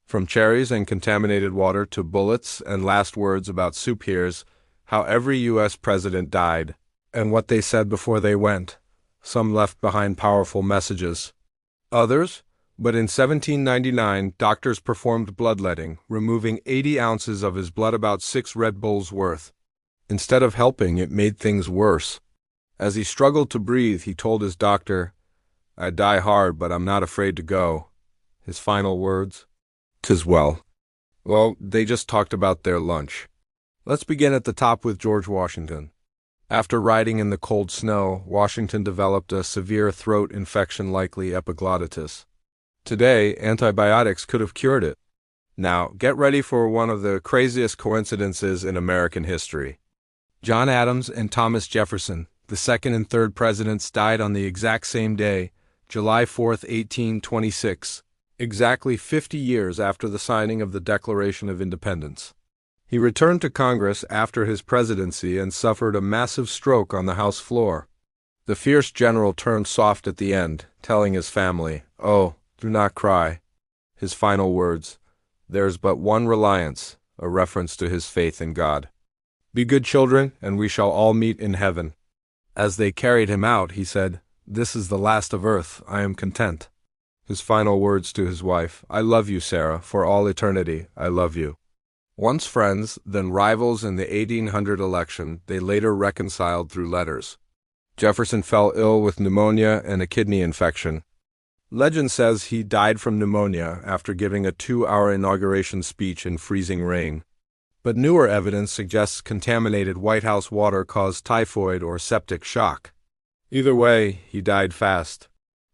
From cherries and contaminated water to bullets and last words about soup, here's how every U.S. president died, and what they said before they went. Some left behind powerful messages. Others, but in 1799, doctors performed bloodletting, removing 80 ounces of his blood, about 6 Red Bulls worth. Instead of helping, it made things worse. As he struggled to breathe, he told his doctor, "I die hard, but I'm not afraid to go." His final words? "'Tis well." Well, they just talked about their lunch. Let's begin at the top with George Washington. After riding in the cold snow, Washington developed a severe throat infection, likely epiglottitis. Today, antibiotics could have cured it. Now, get ready for one of the craziest coincidences in American history. John Adams and Thomas Jefferson, the second and third presidents, died on the exact same day, July 4, 1826, exactly 50 years after the signing of the Declaration of Independence. He returned to Congress after his presidency and suffered a massive stroke on the House floor. The fierce general turned soft at the end, telling his family, "Oh, do not cry." His final words, "There's but one reliance," a reference to his faith in God. "Be good children, and we shall all meet in heaven." As they carried him out, he said, "This is the last of earth, I am content." His final words to his wife, "I love you, Sarah, for all eternity, I love you." Once friends, then rivals in the 1800 election, they later reconciled through letters. Jefferson fell ill with pneumonia and a kidney infection. Legend says he died from pneumonia after giving a 2-hour inauguration speech in freezing rain. But newer evidence suggests contaminated White House water caused typhoid or septic shock. Either way, he died fast.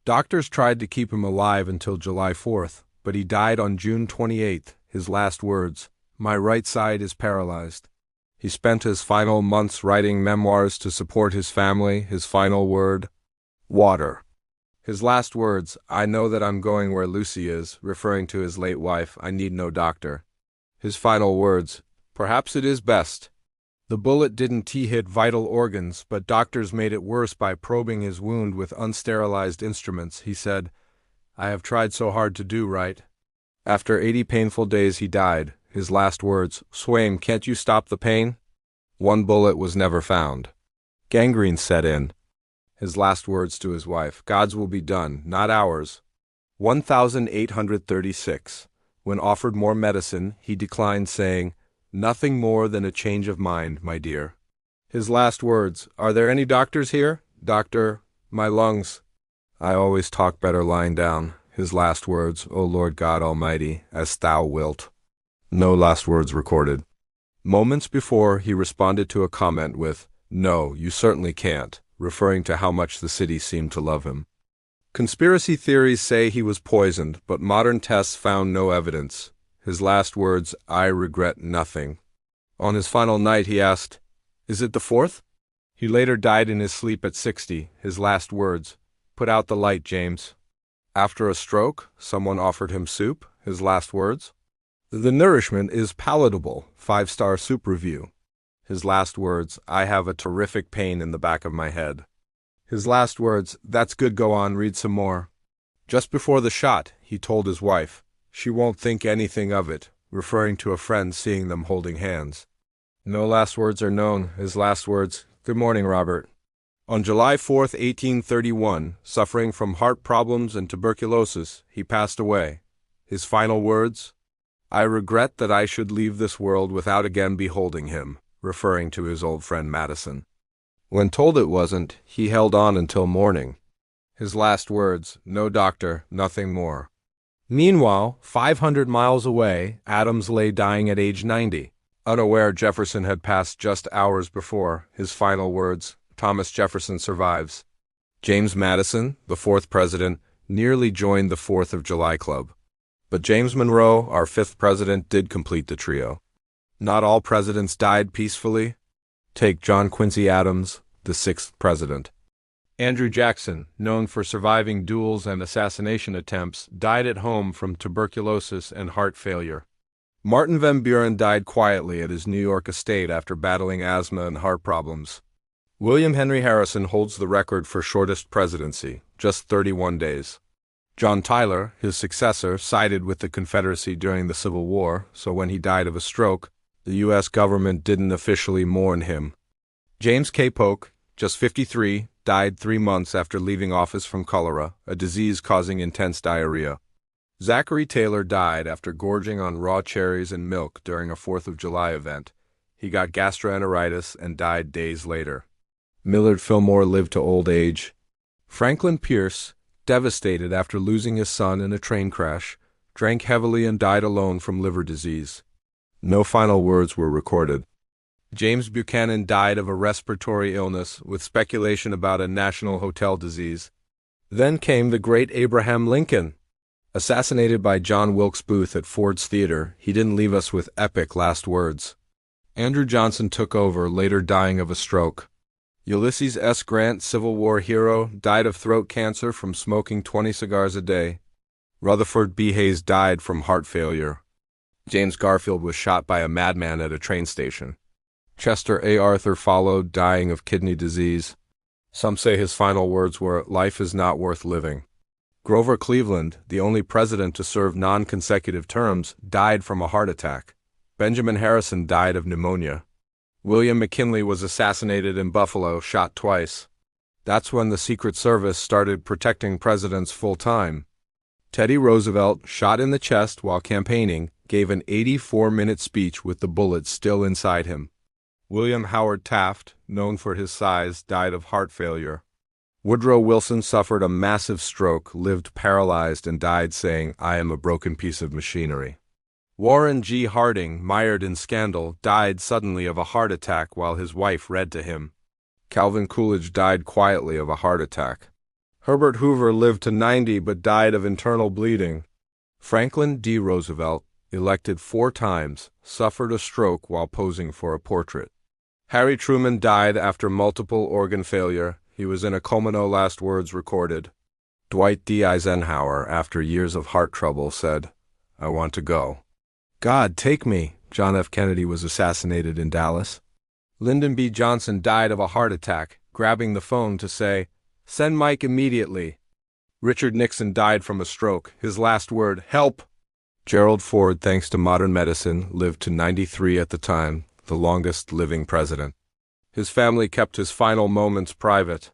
Doctors tried to keep him alive until July 4th, but he died on June 28th, his last words, "My right side is paralyzed." He spent his final months writing memoirs to support his family. His final word, water. His last words, "I know that I'm going where Lucy is," referring to his late wife, "I need no doctor." His final words, "Perhaps it is best." The bullet didn't hit vital organs, but doctors made it worse by probing his wound with unsterilized instruments. He said, "I have tried so hard to do right." After 80 painful days, he died. His last words, "Swaim, can't you stop the pain?" One bullet was never found. Gangrene set in. His last words to his wife, "God's will be done, not ours." 1836. When offered more medicine, he declined, saying, "Nothing more than a change of mind, my dear." His last words, "Are there any doctors here? Doctor, my lungs." "I always talk better lying down." His last words, "O Lord God Almighty, as thou wilt." No last words recorded. Moments before, he responded to a comment with, "No, you certainly can't," referring to how much the city seemed to love him. Conspiracy theories say he was poisoned, but modern tests found no evidence. His last words, "I regret nothing." On his final night, he asked, "Is it the 4th?" He later died in his sleep at 60. His last words, "Put out the light, James." After a stroke, someone offered him soup. His last words, "The nourishment is palatable." 5-star soup review. His last words, "I have a terrific pain in the back of my head." His last words, "That's good, go on, read some more." Just before the shot, he told his wife, "She won't think anything of it," referring to a friend seeing them holding hands. No last words are known. His last words, "Good morning, Robert." On July 4, 1831, suffering from heart problems and tuberculosis, he passed away. His final words, "I regret that I should leave this world without again beholding him," referring to his old friend Madison. When told it wasn't, he held on until morning. His last words, "No doctor, nothing more." Meanwhile, 500 miles away, Adams lay dying at age 90. Unaware Jefferson had passed just hours before. His final words, "Thomas Jefferson survives." James Madison, the 4th president, nearly joined the 4th of July Club. But James Monroe, our 5th president, did complete the trio. Not all presidents died peacefully. Take John Quincy Adams, the 6th president. Andrew Jackson, known for surviving duels and assassination attempts, died at home from tuberculosis and heart failure. Martin Van Buren died quietly at his New York estate after battling asthma and heart problems. William Henry Harrison holds the record for shortest presidency, just 31 days. John Tyler, his successor, sided with the Confederacy during the Civil War, so when he died of a stroke, the U.S. government didn't officially mourn him. James K. Polk, just 53, died 3 months after leaving office from cholera, a disease causing intense diarrhea. Zachary Taylor died after gorging on raw cherries and milk during a 4th of July event. He got gastroenteritis and died days later. Millard Fillmore lived to old age. Franklin Pierce, devastated after losing his son in a train crash, drank heavily and died alone from liver disease. No final words were recorded. James Buchanan died of a respiratory illness, with speculation about a national hotel disease. Then came the great Abraham Lincoln. Assassinated by John Wilkes Booth at Ford's Theater, he didn't leave us with epic last words. Andrew Johnson took over, later dying of a stroke. Ulysses S. Grant, Civil War hero, died of throat cancer from smoking 20 cigars a day. Rutherford B. Hayes died from heart failure. James Garfield was shot by a madman at a train station. Chester A. Arthur followed, dying of kidney disease. Some say his final words were, "Life is not worth living." Grover Cleveland, the only president to serve non-consecutive terms, died from a heart attack. Benjamin Harrison died of pneumonia. William McKinley was assassinated in Buffalo, shot twice. That's when the Secret Service started protecting presidents full-time. Teddy Roosevelt, shot in the chest while campaigning, gave an 84-minute speech with the bullet still inside him. William Howard Taft, known for his size, died of heart failure. Woodrow Wilson suffered a massive stroke, lived paralyzed, and died saying, "I am a broken piece of machinery." Warren G. Harding, mired in scandal, died suddenly of a heart attack while his wife read to him. Calvin Coolidge died quietly of a heart attack. Herbert Hoover lived to 90 but died of internal bleeding. Franklin D. Roosevelt, elected 4 times, suffered a stroke while posing for a portrait. Harry Truman died after multiple organ failure. He was in a coma, no last words recorded. Dwight D. Eisenhower, after years of heart trouble, said, "I want to go." "God, take me." John F. Kennedy was assassinated in Dallas. Lyndon B. Johnson died of a heart attack, grabbing the phone to say, "Send Mike immediately." Richard Nixon died from a stroke. His last word, "Help." Gerald Ford, thanks to modern medicine, lived to 93 at the time, the longest living president. His family kept his final moments private.